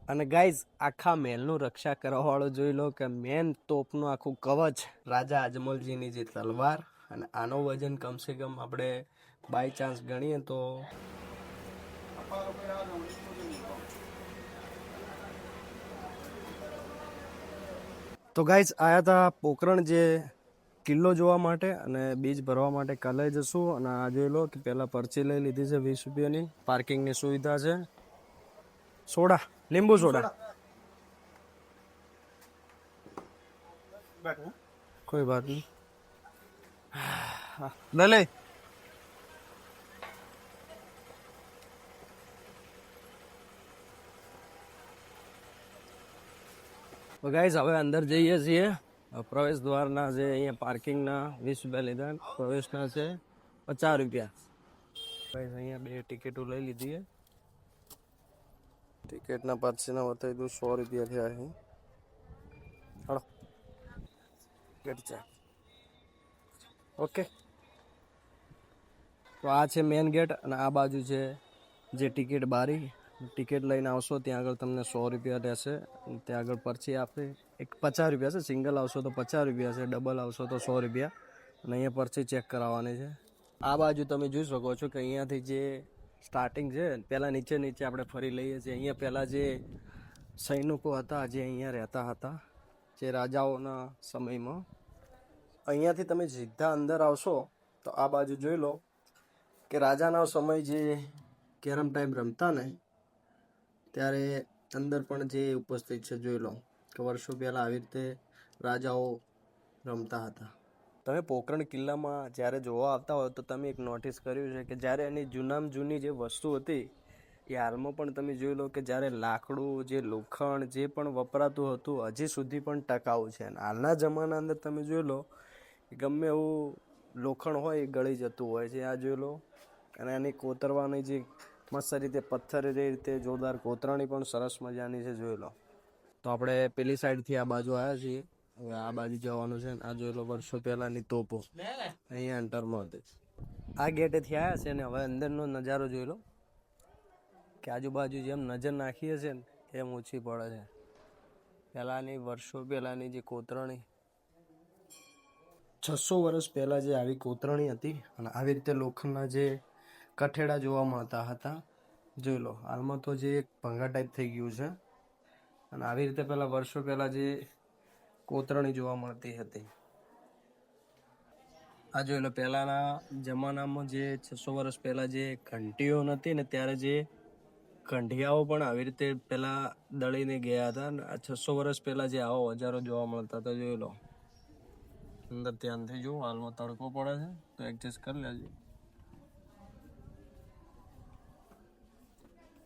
અને ગાઈઝ આખા મહેલનું રક્ષા કરવા વાળો જોઈ લો કે મેન તોપનું આખું કવચ રાજા અજમલજીની જે તલવાર અને આનો વજન કમસે કમ આપણે બાય ચાન્સ ગણીએ તો ગાઈઝ આયા હતા પોકરણ જે કિલ્લો જોવા માટે અને બીજ ભરવા માટે કાલે જશું અને આ જોઈ લો કે પહેલાં પરચી લઈ લીધી છે 20 રૂપિયાની પાર્કિંગની સુવિધા છે સોડા લીંબુ સોડા कोई बात नहीं ले ले તો ગાઈઝ હવે અંદર જઈએ છીએ પ્રવેશ દ્વારના જે અહીંયા પાર્કિંગના 20 રૂપિયા લીધા પ્રવેશના છે 50 રૂપિયા ગાઈઝ અહીંયા બે ટિકિટો લઈ લીધી છે ટિકિટના પાછળના બતાવી દઉં 100 રૂપિયા થયા છે હળો ઓકે તો આ છે મેન ગેટ અને આ બાજુ છે જે ટિકિટ બારી ટિકિટ લઈને આવશો ત્યાં આગળ તમને 100 રૂપિયા રહેશે ત્યાં આગળ પરચી આપે એક 50 રૂપિયા છે સિંગલ આવશો તો 50 રૂપિયા છે ડબલ આવશો તો 100 રૂપિયા અને અહીંયા પરચી ચેક કરાવવાની છે આ બાજુ તમે જોઈ શકો છો કે અહીંયાથી જે સ્ટાર્ટિંગ છે પહેલાં નીચે આપણે ફરી લઈએ છીએ અહીંયા પહેલાં જે સૈનિકો હતા જે અહીંયા રહેતા હતા જે રાજાઓના સમયમાં અહીંયાથી તમે સીધા અંદર આવશો તો આ બાજુ જોઈ લો કે રાજાનો સમય જે કેરમ ટાઈમ રમતા ને ત્યારે અંદર પણ જે ઉપસ્થિત છે જોઈ લો કે વર્ષો પહેલાં આવી રીતે રાજાઓ રમતા હતા તમે પોકરણ કિલ્લામાં જ્યારે જોવા આવતા હોય તો તમે એક નોટિસ કર્યું છે કે જ્યારે એની જૂનામાં જૂની જે વસ્તુ હતી એ હાલમાં પણ તમે જોઈ લો કે જ્યારે લાકડું જે લોખંડ જે પણ વપરાતું હતું હજી સુધી પણ ટકાઉ છે અને હાલના જમાના અંદર તમે જોઈ લો ગમે એવું લોખંડ હોય એ ગળી જતું હોય છે આ જોઈ લો અને એની કોતરવાની જે મસ્ત રીતે પથ્થર રીતે જોરદાર કોતરણી પણ સરસ મજાની છે જોઈ લો તો આપણે પેલી સાઈડથી આ બાજુ આવ્યા છીએ હવે આ બાજુ જવાનું છે આ જોઈ લો વર્ષો પહેલાંની તોપો અહીંયા એન્ટરમાં હતી આ ગેટેથી આવ્યા છે અને હવે અંદરનો નજારો જોઈ લો કે આજુબાજુ જેમ નજર નાખીએ છીએ ને એમ ઓછી પડે છે પહેલાંની વર્ષો પહેલાંની જે કોતરણી 600 વર્ષ પહેલાં જે આવી કોતરણી હતી અને આવી રીતે લોખંડના જે કઠેડા જોવા મળતા હતા જોઈ લો હાલમાં તો જે એક ભંગા ટાઈપ થઈ ગયું છે અને આવી રીતે પહેલાં વર્ષો પહેલાં જે કોતરણી જોવા મળતી હતી આ જોઈ લો પહેલાંના જમાનામાં જે 600 વર્ષ પહેલાં જે ઘંટીઓ નથી ને ત્યારે જે કંઢિયાઓ પણ આવી રીતે પહેલાં દળીને ગયા હતા અને આ 600 વર્ષ પહેલાં જે આવો ઓજારો જોવા મળતા હતા જોઈ લો અંદર ધ્યાનથી જુઓ હાલમાં તડકો પડે છે તો એડજસ્ટ કરી લેજો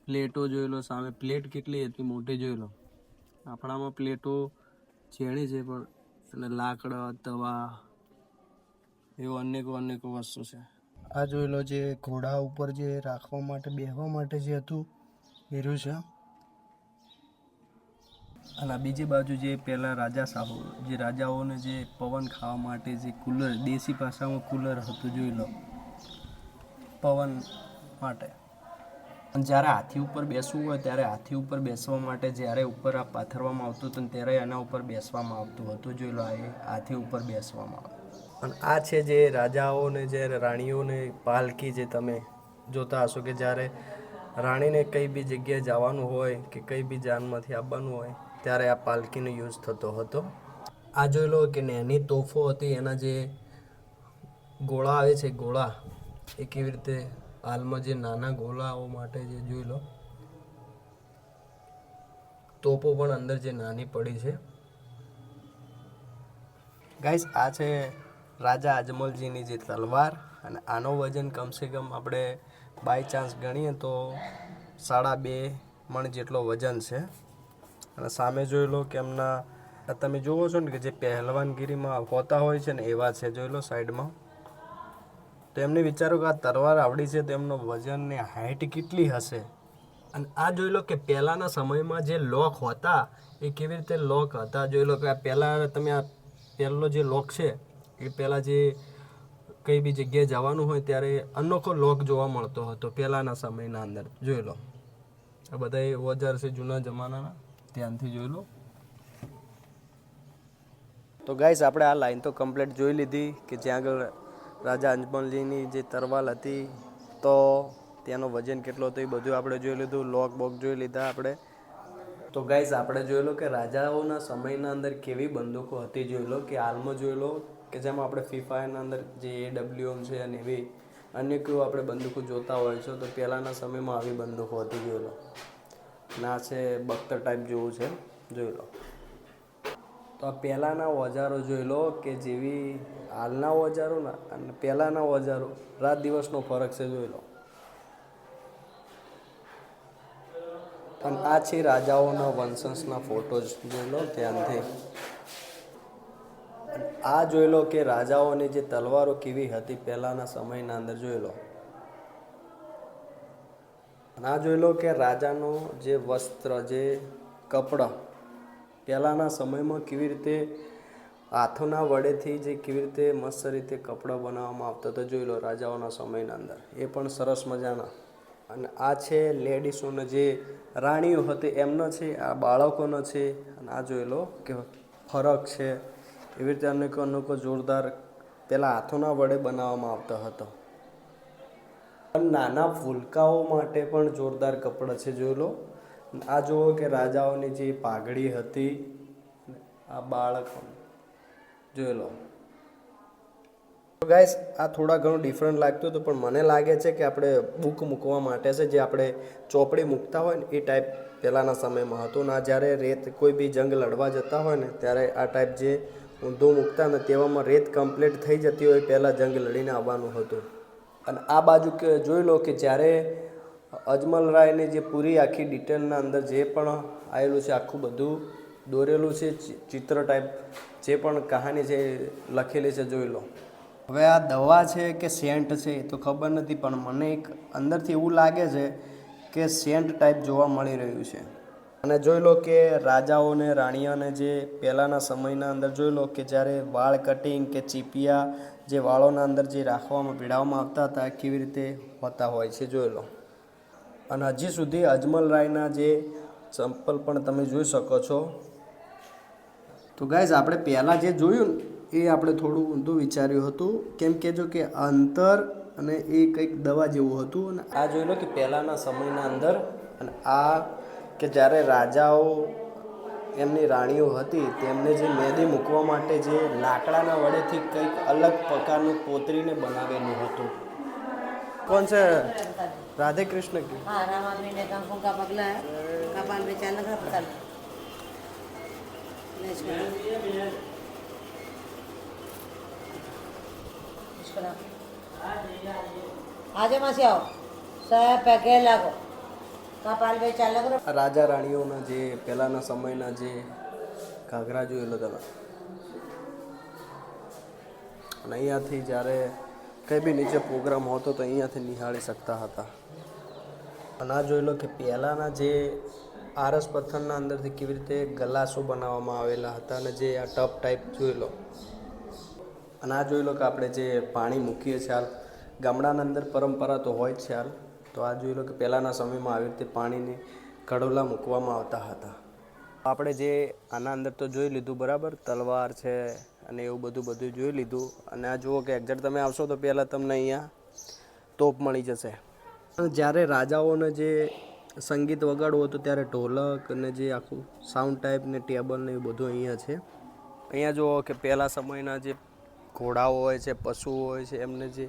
પ્લેટો જોઈ લો સામે પ્લેટ કેટલી હતી મોટી જોઈ લો આપણામાં પ્લેટો ઝીણી છે પણ અને લાકડા તવા એવું અનેકો વસ્તુ છે આ જોઈ લો જે ઘોડા ઉપર જે રાખવા માટે બેસવા માટે જે હતું એરું છે અને બીજી બાજુ જે પહેલાં જે રાજાઓને જે પવન ખાવા માટે જે કુલર દેશી ભાષામાં કુલર હતું જોઈ લો પવન માટે અને જ્યારે હાથી ઉપર બેસવું હોય ત્યારે હાથી ઉપર બેસવા માટે જ્યારે ઉપર આ પાથરવામાં આવતું હતું ત્યારે એના ઉપર બેસવામાં આવતું હતું જોઈ લો એ હાથી ઉપર બેસવામાં આવતું અને આ છે જે રાજાઓને જે રાણીઓને પાલકી જે તમે જોતા હશો કે જ્યારે રાણીને કઈ બી જગ્યાએ જવાનું હોય કે કઈ બી જાનમાંથી આવવાનું હોય ત્યારે આ પાલકીનો યુઝ થતો હતો આ જોઈ લો કે નાની તોફો હતી એના જે ગોળા આવે છે ગોળા એ કેવી રીતે હાલમાં જે નાના ગોળાઓ માટે જે જોઈ લો તોપો પણ અંદર જે નાની પડી છે ગાઈસ આ છે રાજા અજમલજીની જે તલવાર અને આનો વજન કમસે કમ આપણે બાય ચાન્સ ગણીએ તો 2.5 મણ જેટલો વજન છે અને સામે જોઈ લો કે એમના તમે જુઓ છો ને કે જે પહેલવાનગીરીમાં હોતા હોય છે ને એવા છે જોઈ લો સાઈડમાં તો એમને વિચારો કે આ તલવાર આવડી છે તો એમનો વજન ને હાઈટ કેટલી હશે અને આ જોઈ લો કે પહેલાંના સમયમાં જે લોક હતા એ કેવી રીતે લોક હતા જોઈ લો કે પહેલાં તમે આ પહેલો જે લોક છે એ પહેલાં જે કઈ બી જગ્યાએ જવાનું હોય ત્યારે અનોખો લોક જોવા મળતો હતો પહેલાંના સમયના અંદર જોઈ લો આ બધા ઓજાર છે જૂના જમાનાના, ધ્યાનથી જોઈ લો. તો ગાઈસ આપણે આ લાઈન તો કમ્પ્લીટ જોઈ લીધી કે જ્યાં આગળ રાજા અજમલજીની જે તરવાલ હતી તો ત્યાંનો વજન કેટલો હતો એ બધું આપણે જોઈ લીધું. લોક બોક જોઈ લીધા આપણે. તો ગાઈસ આપણે જોઈ લો કે રાજાઓના સમયના અંદર કેવી બંદૂકો હતી જોઈ લો, કે હાલમાં જોઈ લો કે જેમાં આપણે ફ્રી ફાયરના અંદર જે AWM છે અને એવી અન્ય કોઈ આપણે બંદૂકો જોતા હોય છે તો પહેલાંના સમયમાં આવી બંદૂકો હતી જોઈ લો. ના છે બખ્તર ટાઈપ જેવું છે જોઈ લો. તો આ પહેલાંના ઓજારો જોઈ લો કે જેવી હાલના ઓજારો અને પહેલાંના ઓજારો રાત દિવસનો ફરક છે જોઈ લો. અને આ છે રાજાઓના વંશજના ફોટોઝ જોઈ લો ધ્યાનથી. આ જોઈ લો કે રાજાઓની જે તલવારો કેવી હતી પહેલાંના સમયના અંદર જોઈ લો. અને આ જોઈ લો કે રાજાનો જે વસ્ત્ર, જે કપડાં પહેલાંના સમયમાં કેવી રીતે હાથોના વડેથી જે કેવી રીતે મસ્ત રીતે કપડાં બનાવવામાં આવતા હતા જોઈ લો રાજાઓના સમયના અંદર. એ પણ સરસ મજાના. અને આ છે લેડીસોને જે રાણીઓ હતી એમનો છે, આ બાળકોનો છે. અને આ જોઈ લો કે ફરક છે. એવી રીતે અનેકો અનેકો જોરદાર પહેલાં હાથોના વડે બનાવવામાં આવતો હતો. નાના ફૂલકાઓ માટે પણ જોરદાર કપડાં છે જોઈ લો. આ જુઓ કે રાજાઓની જે પાઘડી હતી, આ બાળકો જોઈ લો. તો ગાઈસ આ થોડા ઘણું ડિફરન્ટ લાગતું હતું પણ મને લાગે છે કે આપણે બુક મૂકવા માટે છે, જે આપણે ચોપડી મૂકતા હોય ને એ ટાઈપ પહેલાંના સમયમાં હતું. ને જ્યારે રેત કોઈ બી જંગ લડવા જતા હોય ને ત્યારે આ ટાઈપ જે ઊંધું મૂકતા ને તેવામાં રેત કમ્પ્લીટ થઈ જતી હોય પહેલાં જંગ લડીને આવવાનું હતું. અને આ બાજુ કે જોઈ લો કે જ્યારે અજમલ રાયની જે પૂરી આખી ડિટેલના અંદર જે પણ આવેલું છે આખું બધું દોરેલું છે, ચિત્ર ટાઈપ જે પણ કહાની છે લખેલી છે જોઈ લો. હવે આ દવા છે કે સેન્ટ છે એ તો ખબર નથી પણ મને એક અંદરથી એવું લાગે છે કે સેન્ટ ટાઈપ જોવા મળી રહ્યું છે. અને જોઈ લો કે રાજાઓને રાણીઓને જે પહેલાંના સમયના અંદર જોઈ લો કે જ્યારે વાળ કટિંગ કે ચીપિયા જે વાળોના અંદર જે રાખવામાં ભીડાવવામાં આવતા હતા કેવી રીતે હોતા હોય છે જોઈ લો. અને હજી સુધી અજમલ રાયના જે ચંપલ પણ તમે જોઈ શકો છો. તો ગાઈઝ આપણે પહેલાં જે જોયું ને એ આપણે થોડું ઊંધું વિચાર્યું હતું, કેમ કે જો કે અંતર અને એ કંઈક દવા જેવું હતું. અને આ જોઈ લો કે પહેલાંના સમયના અંદર અને આ કે જ્યારે રાજાઓ એમની રાણીઓ હતી તેમને જે મહેંદી મૂકવા માટે જે લાકડાના વડેથી કંઈક અલગ પ્રકારનું કોતરીને બનાવેલું હતું. કોણ છે? राधे कृष्ण की। हाँ रामापीर ने कांकों का पगला है, कपाल में चाल लगा पता આજે માસી આવો સાહેબ પેકે લાગો કપાલ पे ચાલ લગો. રાજા રાણીઓના જે પહેલાંના સમયના જે ઘાઘરા જોયેલો તમે, અને અહીંયાથી જ્યારે કંઈ બી નીચે પ્રોગ્રામ હોતો તો અહીંયાથી નિહાળી શકતા હતા. અને આ જોઈ લો કે પહેલાંના જે આરસ પથ્થરના અંદરથી કેવી રીતે ગલાસો બનાવવામાં આવેલા હતા અને જે આ ટપ ટાઈપ જોઈ લો. અને આ જોઈ લો કે આપણે જે પાણી મૂકીએ છીએ હાલ ગામડાના અંદર પરંપરા તો હોય જ છે હાલ. તો આ જોઈ લો કે પહેલાંના સમયમાં આવી રીતે પાણીની ઘડોલા મૂકવામાં આવતા હતા. આપણે જે આના અંદર તો જોઈ લીધું બરાબર, તલવાર છે અને એવું બધું જોઈ લીધું. અને આ જુઓ કે એક્ઝેક્ટ તમે આવશો તો પહેલાં તમને અહીંયા તોપ મળી જશે. જ્યારે રાજાઓને જે સંગીત વગાડવું હતું ત્યારે ઢોલક અને જે આખું સાઉન્ડ ટાઈપ ને ટેબલ ને એ બધું અહીંયા છે. અહીંયા જુઓ કે પહેલા સમયના જે ઘોડાઓ હોય છે, પશુઓ હોય છે, એમને જે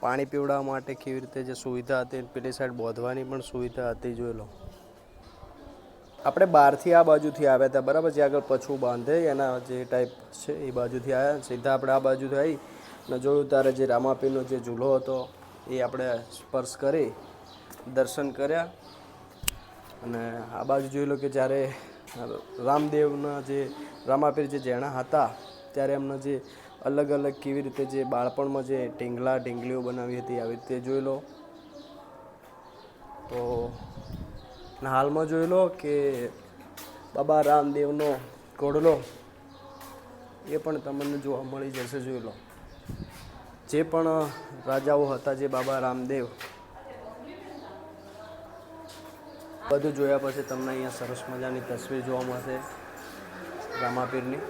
પાણી પીવડાવવા માટે કેવી રીતે જે સુવિધા હતી પેલી સાઈડ બાંધવાની પણ સુવિધા હતી જોઈ લો. આપણે બહારથી આ બાજુથી આવ્યા હતા બરાબર, જે આગળ પછું બાંધે એના જે ટાઈપ છે એ બાજુથી આવ્યા. સીધા આપણે આ બાજુથી આવી અને જોયું ત્યારે જે રામાપીરનો જે ઝૂલો હતો એ આપણે સ્પર્શ કરી દર્શન કર્યા. અને આ બાજુ જોઈ લો કે જ્યારે રામદેવના જે રામાપીર જે જેણા હતા ત્યારે એમના જે અલગ અલગ કેવી રીતે જે બાળપણમાં જે ઢીંગલીઓ બનાવી હતી આવી રીતે જોઈ લો. તો હાલમાં જોઈ લો કે બાબા રામદેવનો ઘોડલો એ પણ તમને જોવા મળી જશે જોઈ લો. જે પણ રાજાઓ હતા જે બાબા રામદેવ બધું જોયા પછી તમને અહીંયા સરસ મજાની તસવીર જોવા મળશે રામાપીરની.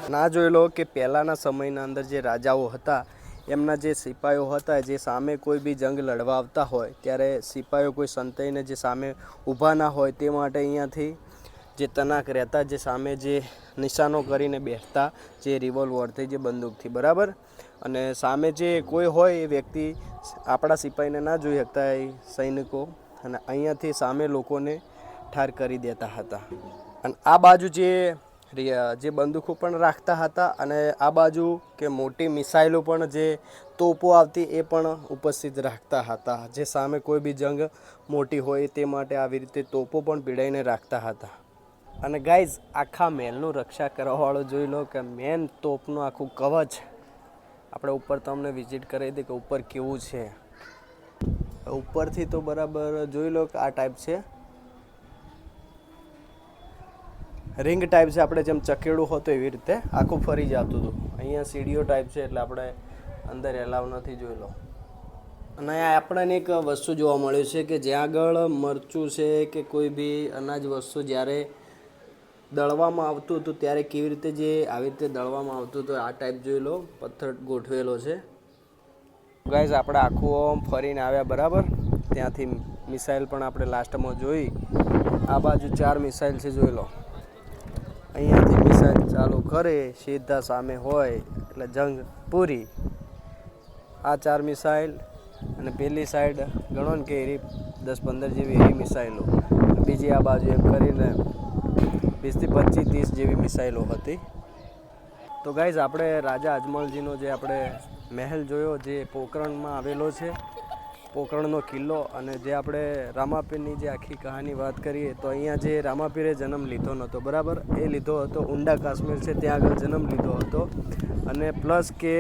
ના જોઈ લો કે પહેલાંના સમયના અંદર જે રાજાઓ હતા એમના જે સિપાહીઓ હતા જે સામે કોઈ બી જંગ લડવા આવતા હોય ત્યારે સિપાહીઓ કોઈ સંતાઈને જે સામે ઊભા ના હોય તે માટે અહીંયાથી જે તનાક રહેતા જે સામે જે નિશાનો કરીને બેસતા જે રિવોલ્વરથી જે બંદૂકથી બરાબર. અને સામે જે કોઈ હોય એ વ્યક્તિ આપણા સિપાહીને ના જોઈ શકતા એ સૈનિકો અને અહીંયાથી સામે લોકોને ઠાર કરી દેતા હતા. અને આ બાજુ જે બંદૂકો પણ રાખતા હતા અને આ બાજુ કે મોટી મિસાઇલો પણ જે તોપો આવતી એ પણ ઉપસ્થિત રાખતા હતા. જે સામે કોઈ બી જંગ મોટી હોય તે માટે આવી રીતે તોપો પણ પીડાઈને રાખતા હતા. અને ગાઈઝ આખા મહેલનું રક્ષા કરવાવાળો જોઈ લો કે મેન તોપનું આખું કવચ આપણે ઉપર તમને વિઝિટ કરી દઈએ કે ઉપર કેવું છે. ઉપરથી તો બરાબર જોઈ લો કે આ ટાઈપ છે, રિંગ ટાઈપ છે. આપણે જેમ ચકેડું હોતું એવી રીતે આખું ફરી જતું હતું. અહીંયા સીડીઓ ટાઈપ છે એટલે આપણે અંદર એલાવ નથી, જોઈ લો. અને આપણને એક વસ્તુ જોવા મળ્યું છે કે જ્યાં આગળ મરચું છે કે કોઈ બી અનાજ વસ્તુ જ્યારે દળવામાં આવતું હતું ત્યારે કેવી રીતે જે આવી રીતે દળવામાં આવતું હતું આ ટાઈપ જોઈ લો પથ્થર ગોઠવેલો છે. ગાઈઝ આપણે આખું ફરીને આવ્યા બરાબર. ત્યાંથી મિસાઇલ પણ આપણે લાસ્ટમાં જોઈ. આ બાજુ 4 મિસાઇલ છે જોઈ લો. અહીંયાથી મિસાઇલ ચાલુ કરે સીધા સામે હોય એટલે જંગ પૂરી. આ 4 મિસાઇલ અને પેલી સાઈડ ગણો ને કે એરી 10-15 જેવી એવી મિસાઇલો, બીજી આ બાજુ એમ કરીને 20 થી 25 30 જેવી મિસાઇલો હતી. તો ગાઈઝ આપણે રાજા અજમલજીનો જે આપણે મહેલ જોયો જે પોખરણમાં આવેલો છે, પોખરણનો કિલ્લો. અને જે આપણે રામાપીરની જે આખી કહાની વાત કરીએ તો અહીંયા જે રામાપીરે જન્મ લીધો નહોતો બરાબર, એ લીધો હતો ઊંડા કાશ્મીર છે ત્યાં આગળ જન્મ લીધો હતો. અને પ્લસ કે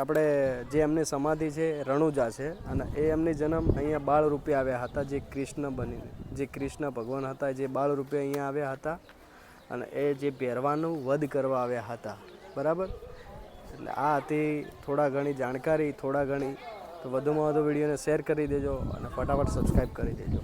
આપણે જે એમની સમાધિ છે રણુજા છે અને એ એમની જન્મ અહીંયા બાળ રૂપે આવ્યા હતા. જે કૃષ્ણ બનીને જે કૃષ્ણ ભગવાન હતા જે બાળ રૂપે અહીંયા આવ્યા હતા અને એ જે પહેરવાનું વધ કરવા આવ્યા હતા બરાબર. એટલે આ હતી થોડા ઘણી જાણકારી, થોડા ઘણી. તો વધુમાં વધુ વિડીયોને શેર કરી દેજો અને ફટાફટ સબસ્ક્રાઈબ કરી દેજો.